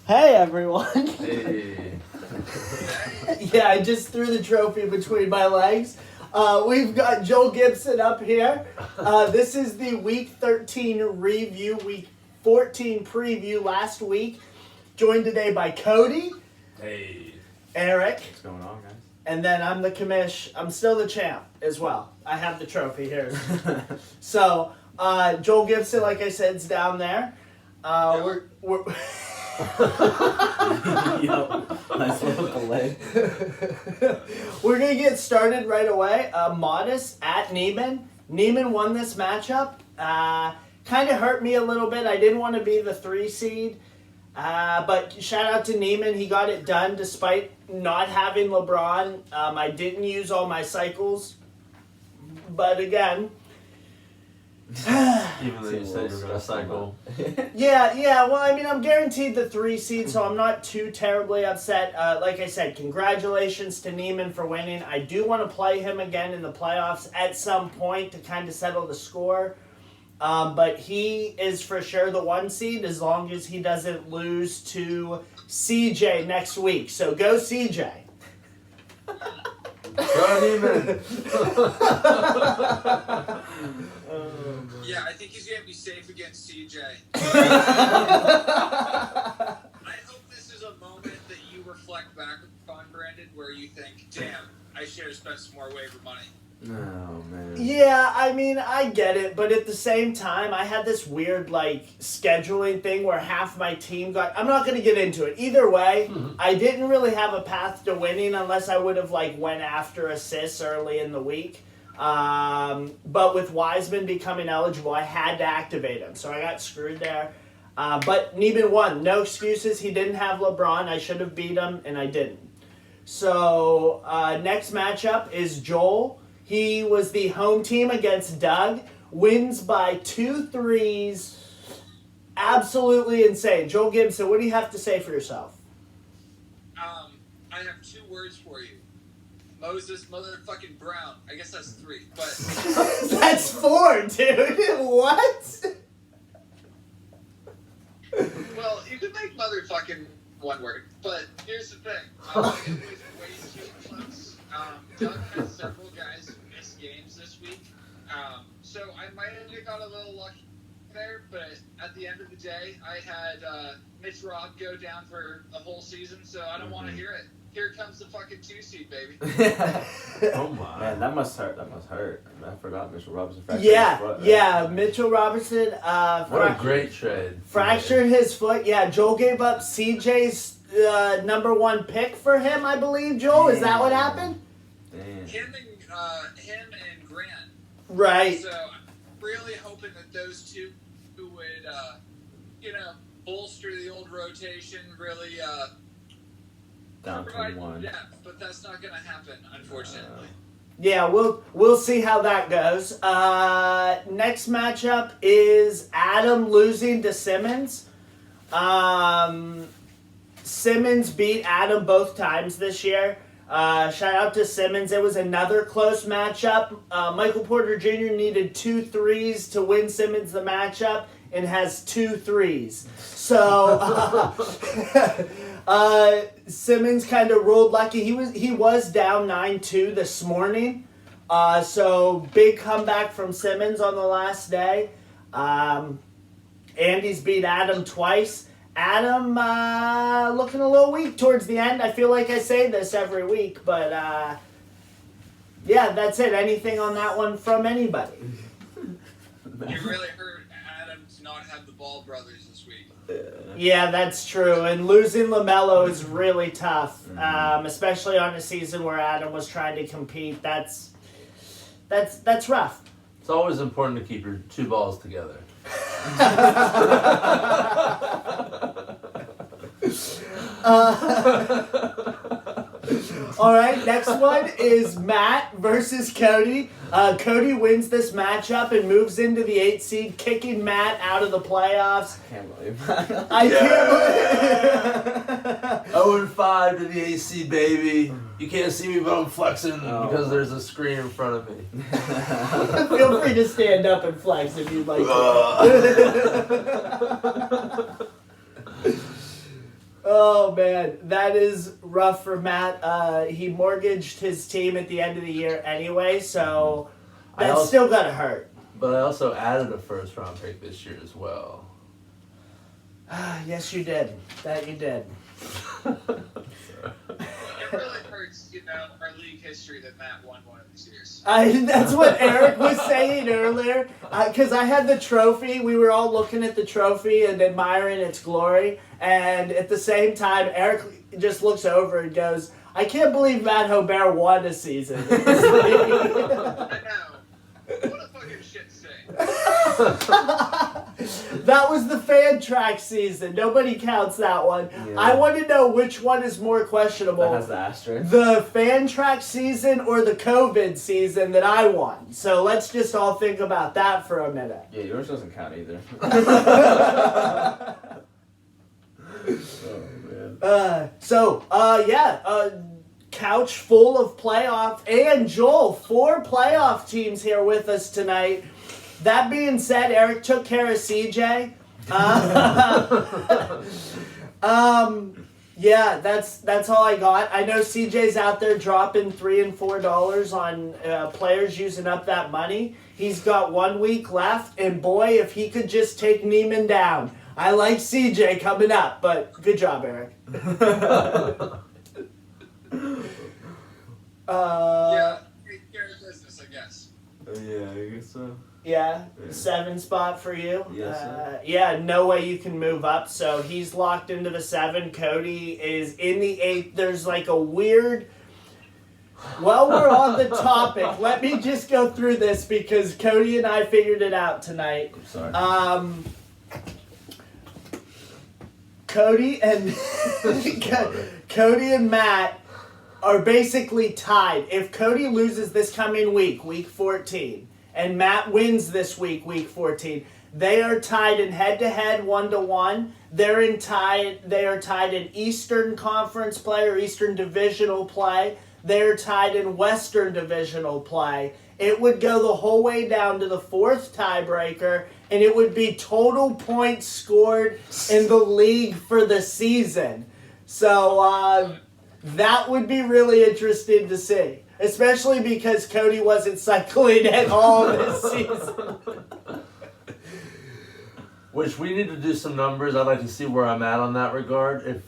Hey everyone! Hey. Yeah, I just threw the trophy between my legs. We've got Joel Gibson up here. This is the Week 13 review, Week 14 preview last week. Joined today by Cody, Hey. Eric, What's going on, guys? and then I'm the commish. I'm still the champ as well. I have the trophy here. So, Joel Gibson, like I said, is down there. We're Nice little delay. We're going to get started right away. Modest at Neiman. Neiman won this matchup. Kind of hurt me a little bit. I didn't want to be the 3 seed. But shout out to Neiman. He got it done despite not having LeBron. I didn't use all my cycles. But again... Even though you said you were going to cycle. Yeah. Well, I mean, I'm guaranteed the 3 seed, so I'm not too terribly upset. Like I said, congratulations to Neiman for winning. I do want to play him again in the playoffs at some point to kind of settle the score. But he is for sure the 1 seed as long as he doesn't lose to CJ next week. So go CJ. Yeah, I think he's going to be safe against CJ. I hope this is a moment that you reflect back on, Brandon, where you think, damn, I should have spent some more waiver money. No, man. Yeah, I mean, I get it, but at the same time, I had this weird, scheduling thing where half my team got... I'm not going to get into it. Either way, I didn't really have a path to winning unless I would have, went after assists early in the week. But with Wiseman becoming eligible, I had to activate him, so I got screwed there. But Neiman won. No excuses. He didn't have LeBron. I should have beat him, and I didn't. So, next matchup is Joel. He was the home team against Doug. Wins by 2 threes. Absolutely insane. Joel Gibson, what do you have to say for yourself? I have 2 words for you. Moses motherfucking Brown. I guess that's 3, but... That's 4, dude. What? Well, you could make motherfucking 1 word, but here's the thing. I think it was way too close. Doug has several guys who missed games this week, so I might have got a little lucky there, but at the end of the day, I had Mitch Robb go down for the whole season, so I don't want to hear it. Here comes the fucking 2 seed, baby. Oh my. Man, that must hurt. I forgot Mitchell Robinson fractured Yeah, his foot, right? yeah. Mitchell Robinson What a great trade. fractured his foot. Yeah, Joel gave up CJ's number 1 pick for him, I believe. Joel, is that what happened? Damn. Him and Grant. Right. So I'm really hoping that those 2 who would, bolster the old rotation, really Down provide 21. depth, but that's not going to happen, unfortunately. Yeah, we'll see how that goes. Next matchup is Adam losing to Simmons. Simmons beat Adam both times this year. Shout out to Simmons. It was another close matchup. Michael Porter Jr. needed 2 threes to win Simmons the matchup and has 2 threes. So Simmons kind of rolled lucky. He was down 9-2 this morning. So big comeback from Simmons on the last day. Andy's beat Adam twice. Adam looking a little weak towards the end. I feel like I say this every week, but yeah, that's it. Anything on that one from anybody? You really hurt Adam to not have the Ball brothers this week. Yeah, that's true. And losing LaMelo is really tough, especially on a season where Adam was trying to compete. That's rough. It's always important to keep your 2 balls together. All right, next one is Matt versus Cody. Cody wins this matchup and moves into the 8 seed, kicking Matt out of the playoffs. I can't believe that. I can't 0-5 to the AC, baby. You can't see me, but I'm flexing because there's a screen in front of me. Feel free to stand up and flex if you'd like to. Oh man, that is rough for Matt. He mortgaged his team at the end of the year anyway, so I that's also- still gonna hurt. But I also added a first round pick this year as well. Yes, you did. That you did. It really hurts, our league history that Matt won one of these years. That's what Eric was saying earlier. Because I had the trophy. We were all looking at the trophy and admiring its glory. And at the same time, Eric just looks over and goes, I can't believe Matt Hobert won a season. I know. What a fucking shit sting. That was the fan track season. Nobody counts that one. Yeah. I want to know which one is more questionable. That has the asterisk. The fan track season or the COVID season that I won. So let's just all think about that for a minute. Yeah, yours doesn't count either. Oh man. Couch full of playoff and Joel, 4 playoff teams here with us tonight. That being said, Eric took care of CJ. Yeah, that's all I got. I know CJ's out there dropping $3 and $4 on players using up that money. He's got 1 week left, and boy, if he could just take Neiman down. I like CJ coming up, but good job, Eric. Yeah, take care of business, I guess. Yeah, I guess so. Yeah, 7 spot for you. Yes, sir. Yeah, no way you can move up. So he's locked into the 7. Cody is in the 8. There's like a weird. While we're on the topic, let me just go through this because Cody and I figured it out tonight. I'm sorry. Cody and Cody and Matt are basically tied. If Cody loses this coming week, week 14, and Matt wins this week, week 14, they are tied in head-to-head 1-1. They are tied in Eastern Conference play or Eastern Divisional play. They're tied in Western Divisional play. It would go the whole way down to the 4th tiebreaker, and it would be total points scored in the league for the season. So that would be really interesting to see, especially because Cody wasn't cycling at all this season. Which we need to do some numbers. I'd like to see where I'm at on that regard. If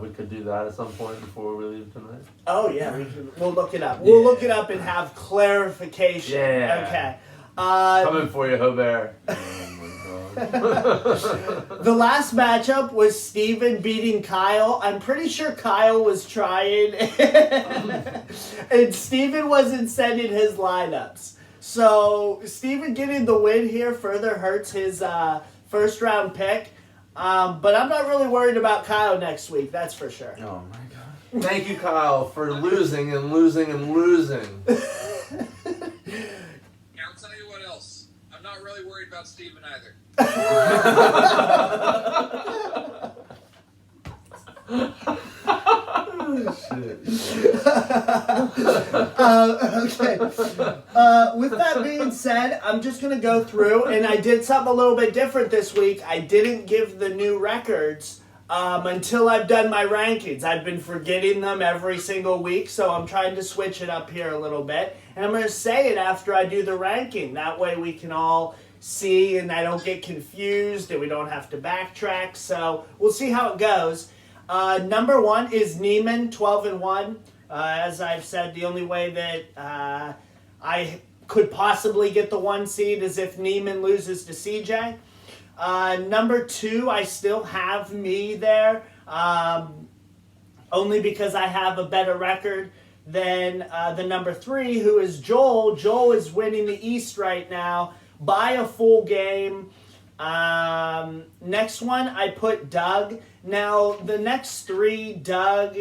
we could do that at some point before we leave tonight. Oh yeah, we'll look it up. We'll look it up and have clarification. Yeah. Okay. Coming for you, Hobert. Oh my god. The last matchup was Steven beating Kyle. I'm pretty sure Kyle was trying, and Steven wasn't sending his lineups. So Steven getting the win here further hurts his first round pick. But I'm not really worried about Kyle next week, that's for sure. Oh my god. Thank you, Kyle, for losing and losing and losing. Yeah, I'll tell you what else. I'm not really worried about Steven either. Okay. With that being said, I'm just going to go through, and I did something a little bit different this week. I didn't give the new records until I've done my rankings. I've been forgetting them every single week, so I'm trying to switch it up here a little bit. And I'm going to say it after I do the ranking. That way we can all see, and I don't get confused, and we don't have to backtrack. So we'll see how it goes. Number 1 is Neiman, 12-1. As I've said, the only way that I could possibly get the 1 seed is if Neiman loses to CJ. Number 2, I still have me there, only because I have a better record than the number 3, who is Joel. Joel is winning the East right now by a full game. Next one, I put Doug. Now, the next 3, Doug,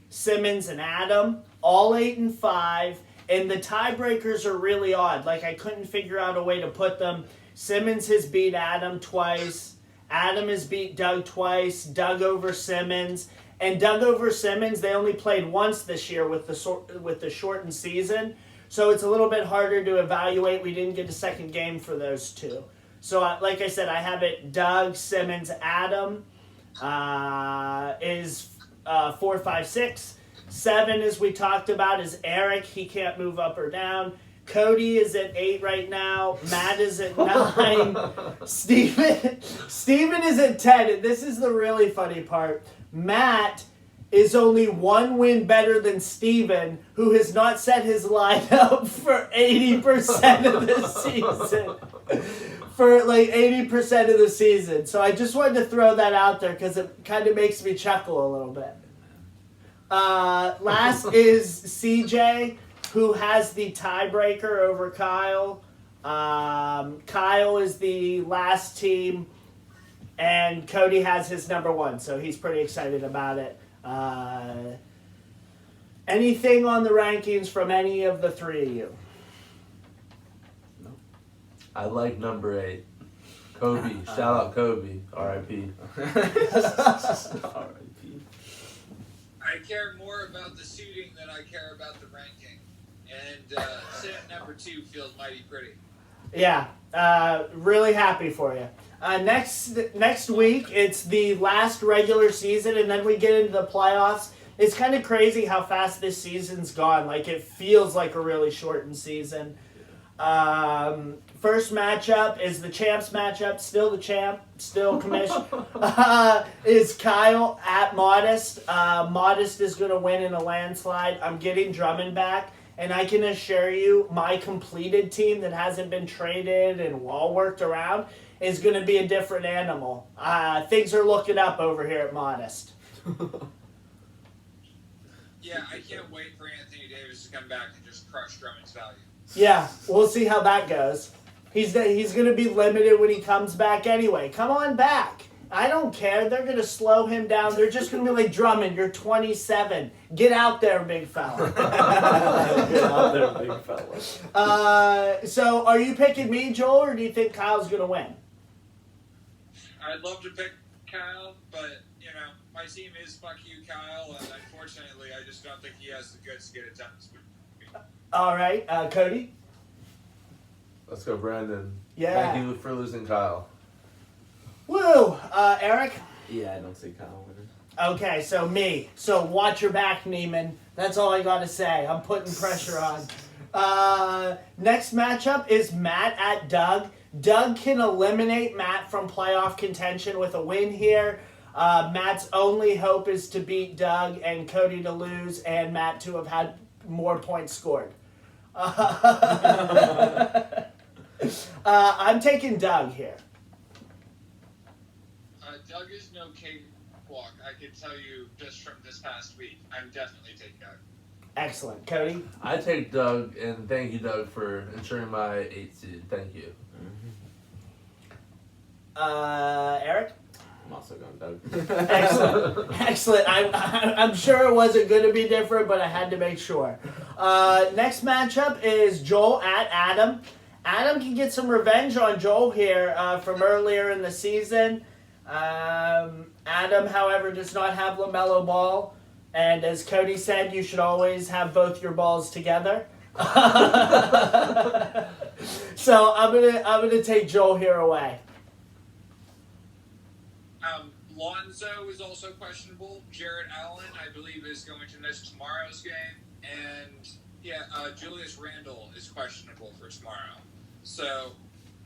Simmons, and Adam, all 8-5, and the tiebreakers are really odd. Like, I couldn't figure out a way to put them. Simmons has beat Adam twice. Adam has beat Doug twice. Doug over Simmons. And Doug over Simmons, they only played once this year with the shortened season. So it's a little bit harder to evaluate. We didn't get a second game for those 2. So, like I said, I have it Doug, Simmons, Adam. is 4, 5, 6. 7, as we talked about, is Eric. He can't move up or down. Cody is at 8 right now. Matt is at 9. Steven is at 10. And this is the really funny part. Matt is only 1 win better than Steven, who has not set his lineup for 80% of the season. For like 80% of the season. So I just wanted to throw that out there because it kind of makes me chuckle a little bit. Last is CJ, who has the tiebreaker over Kyle. Kyle is the last team, and Cody has his number 1, so he's pretty excited about it. Anything on the rankings from any of the 3 of you? I like number 8. Kobe. Shout out Kobe. R.I.P. R.I.P. I care more about the shooting than I care about the ranking. And sitting at number 2 feels mighty pretty. Yeah, really happy for you. Next week, it's the last regular season, and then we get into the playoffs. It's kind of crazy how fast this season's gone. Like, it feels like a really shortened season. First matchup is the champs matchup. Still the champ, still commission. Is Kyle at Modest. Modest is going to win in a landslide. I'm getting Drummond back. And I can assure you, my completed team that hasn't been traded and wall worked around is going to be a different animal. Things are looking up over here at Modest. Yeah, I can't wait for Anthony Davis to come back and just crush Drummond's value. Yeah, we'll see how that goes. He's going to be limited when he comes back anyway. Come on back. I don't care. They're going to slow him down. They're just going to be like, Drummond, you're 27. Get out there, big fella. Get out there, big fella. So are you picking me, Joel, or do you think Kyle's going to win? I'd love to pick Kyle, but, you know, my team is fuck you, Kyle, and unfortunately, I just don't think he has the goods to get it done this week. All right. Cody? Let's go, Brandon. Yeah. Thank you for losing Kyle. Woo! Eric? Yeah, I don't see Kyle winning. Okay, so me. So watch your back, Neiman. That's all I got to say. I'm putting pressure on. Next matchup is Matt at Doug. Doug can eliminate Matt from playoff contention with a win here. Matt's only hope is to beat Doug and Cody to lose and Matt to have had more points scored. I'm taking Doug here. Doug is no cakewalk. I can tell you just from this past week. I'm definitely taking Doug. Excellent. Cody? I take Doug, and thank you, Doug, for ensuring my 8 seed. Thank you. Eric? I'm also going Doug. Excellent. Excellent. I'm sure it wasn't going to be different, but I had to make sure. Next matchup is Joel at Adam. Adam can get some revenge on Joel here from earlier in the season. Adam, however, does not have LaMelo Ball. And as Cody said, you should always have both your balls together. So I'm gonna take Joel here away. Lonzo is also questionable. Jarrett Allen, I believe, is going to miss tomorrow's game. And, Julius Randle is questionable for tomorrow. So,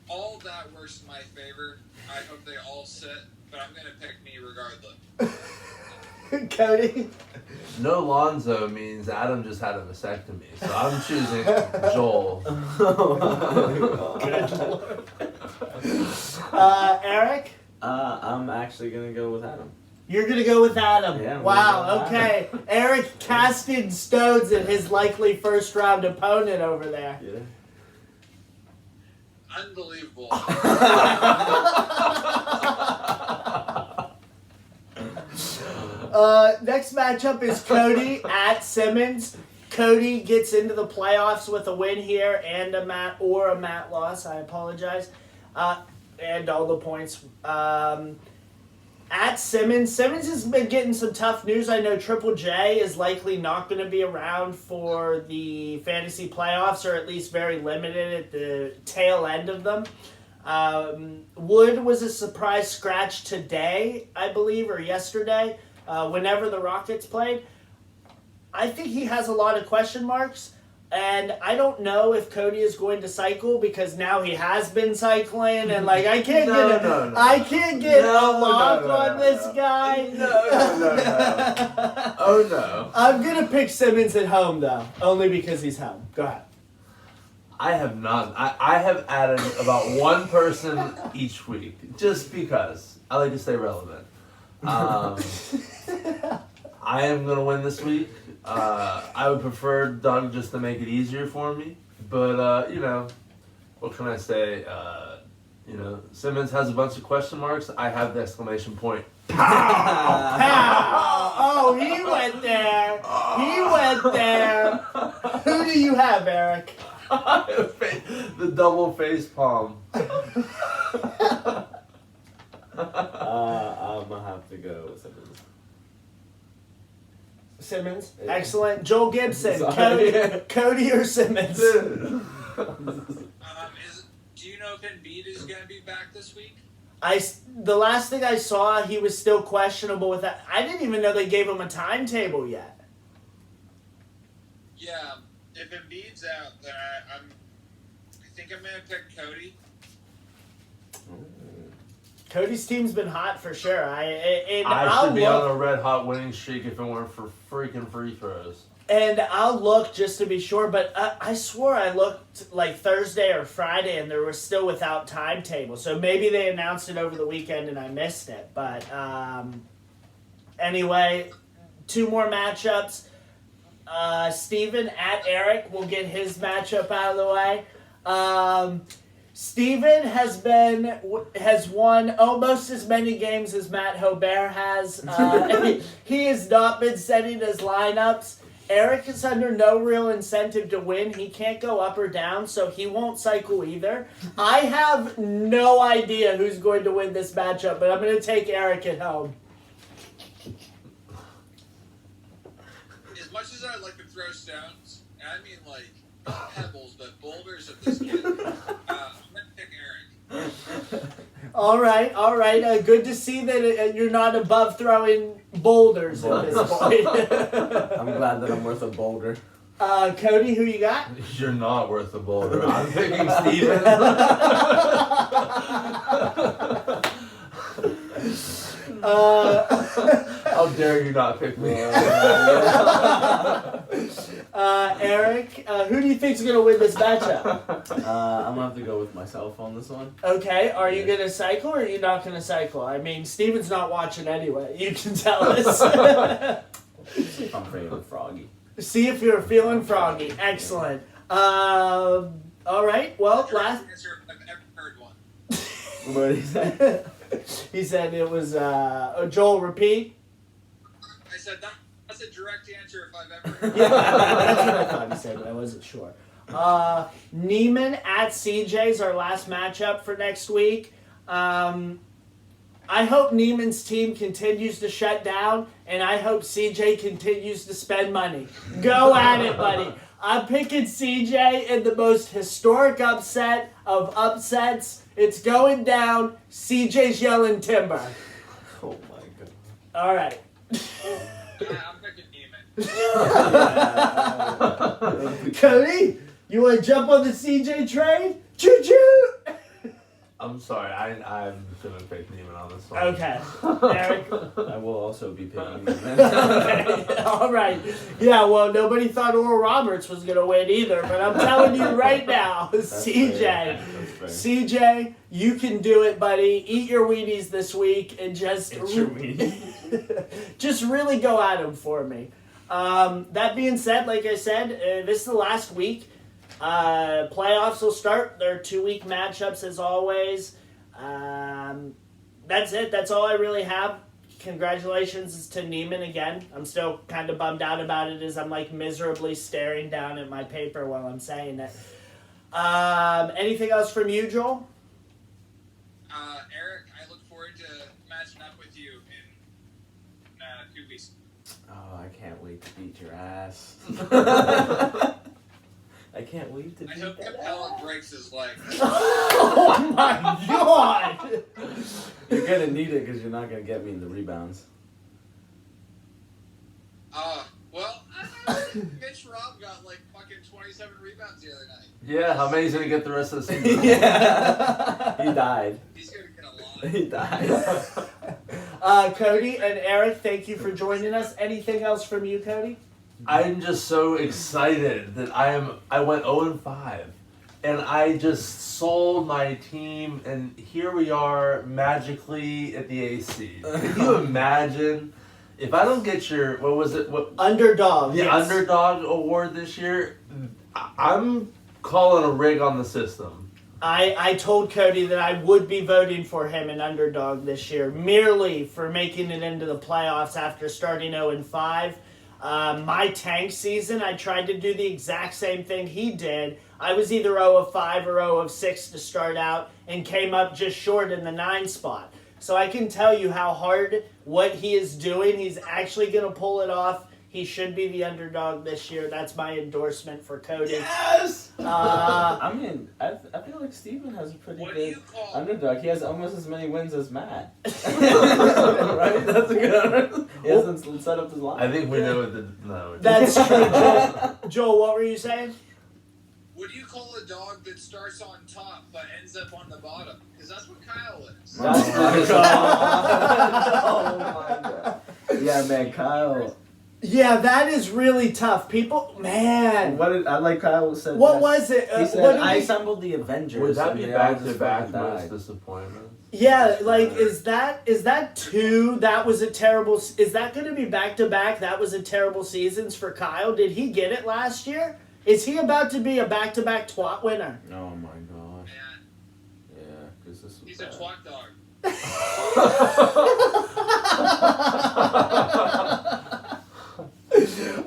all of that works in my favor. I hope they all sit, but I'm going to pick me regardless. Cody? No Lonzo means Adam just had a vasectomy, so I'm choosing Joel. Good Lord. Eric? I'm actually going to go with Adam. You're going to go with Adam. Yeah, wow, okay. Eric casted stones at his likely first round opponent over there. Yeah. Unbelievable. Next matchup is Cody at Simmons. Cody gets into the playoffs with a win here and a Matt loss. I apologize. And all the points. At Simmons. Simmons has been getting some tough news. I know Triple J is likely not going to be around for the fantasy playoffs, or at least very limited at the tail end of them. Wood was a surprise scratch today, I believe, or yesterday, whenever the Rockets played. I think he has a lot of question marks. And I don't know if Cody is going to cycle because now he has been cycling, and like I can't I can't get a lock on this guy. No. Oh no. I'm gonna pick Simmons at home though, only because he's home. Go ahead. I have not. I have added about one person each week just because I like to stay relevant. I am gonna win this week. I would prefer Doug just to make it easier for me, but what can I say? Simmons has a bunch of question marks. I have the exclamation point. Pow! Oh, he went there. He went there. Who do you have, Eric? The double face palm. I'm gonna have to go with Simmons. Simmons, Yeah. Excellent. Joel Gibson, Sorry. Cody or Simmons? Do you know if Embiid is going to be back this week? The last thing I saw, he was still questionable with that. I didn't even know they gave him a timetable yet. Yeah, if Embiid's out, then I think I'm going to pick Cody. Cody's team's been hot for sure. I should be on a red hot winning streak if it weren't for freaking free throws. And I'll look just to be sure, but I swore I looked like Thursday or Friday and they were still without timetable. So maybe they announced it over the weekend and I missed it. But anyway, 2 more matchups. Steven at Eric will get his matchup out of the way. Steven has won almost as many games as Matt Hobert has. He has not been setting his lineups. Eric is under no real incentive to win. He can't go up or down, so he won't cycle either. I have no idea who's going to win this matchup, but I'm going to take Eric at home. As much as I like to throw stones, and I mean like not pebbles, but boulders at this kid, I'm going to pick Eric. All right. Good to see that you're not above throwing boulders at this point. I'm glad that I'm worth a boulder. Cody, who you got? You're not worth a boulder. I'm picking Steven. How dare you not pick me? Eric, who do you think's going to win this matchup? I'm gonna have to go with myself on this one. Okay, are you going to cycle or are you not going to cycle? I mean, Steven's not watching anyway. You can tell us. I'm feeling froggy. See if you're feeling froggy. Excellent. All right, well, last... Answer if I've ever heard one. What did he say? He said it was... Joel, repeat. I said that's a direct answer if I've ever heard Yeah, that's what I thought he said, but I wasn't sure. Neiman at CJ's our last matchup for next week. I hope Neiman's team continues to shut down, and I hope CJ continues to spend money. Go at it, buddy. I'm picking CJ in the most historic upset of upsets. It's going down. CJ's yelling timber. Oh my god. All right. I'm picking Neiman. Cody, you want to jump on the CJ train? Choo-choo! I'm sorry. I'm gonna pick Neiman on this one. Okay. Eric? I will also be picking him. Okay. All right. Yeah, well, nobody thought Oral Roberts was going to win either, but I'm telling you right now, CJ. CJ, you can do it, buddy. Eat your Wheaties this week and just... Eat your Wheaties. just really go at them for me. That being said, like I said, this is the last week. Playoffs will start. They're 2-week matchups as always. That's it. That's all I really have. Congratulations to Neiman again. I'm still kind of bummed out about it as I'm like miserably staring down at my paper while I'm saying it. Anything else from you, Joel? Eric, I look forward to matching up with you in 2 weeks. Oh, I can't wait to beat your ass. I can't wait to I beat hope that Capella ass. breaks his leg. Oh my god! You're gonna need it because you're not gonna get me in the rebounds. Well, Mitch Rob got like fucking 27 rebounds the other night. Yeah, how many is going to get the rest of the season? Yeah. He died. He's gonna get a lot. He died. Cody and Eric, thank you for joining us. Anything else from you, Cody? I'm just so excited that I went 0-5 and I just sold my team and here we are magically at the AC. Can you imagine if I don't get your Underdog. the yes. underdog award this year? I'm calling a rig on the system. I told Cody that I would be voting for him in underdog this year, merely for making it into the playoffs after starting 0-5. My tank season, I tried to do the exact same thing he did. I was either 0-5 or 0-6 to start out and came up just short in the 9 spot. So I can tell you how hard what he is doing. He's actually going to pull it off. He should be the underdog this year. That's my endorsement for Cody. Yes! I mean, I feel like Steven has a pretty What do good you call? underdog. He has almost as many wins as Matt. Right? That's a good underdog. He hasn't set up his line. I think we know what the no. That's true. Joel, what were you saying? What do you call a dog that starts on top but ends up on the bottom? Because that's what Kyle is. Oh my god. Oh my god. Yeah, man, Kyle. Yeah, that is really tough. People, man. I like Kyle said. What best. was it? He said, what did I he- assembled the Avengers. Would that and be they all back just to back fucking most died. disappointments? Yeah, like is that 2? That was a terrible. Is that going to be back to back? That was a terrible seasons for Kyle. Did he get it last year? Is he about to be a back to back twat winner? Oh my gosh. Man, Yeah, because this was he's a bad. twat dog.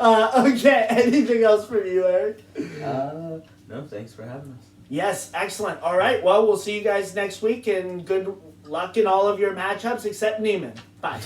Okay. Anything else from you, Eric? No, thanks for having us. Yes, excellent. All right. Well, we'll see you guys next week, and good luck in all of your matchups except Neiman. Bye.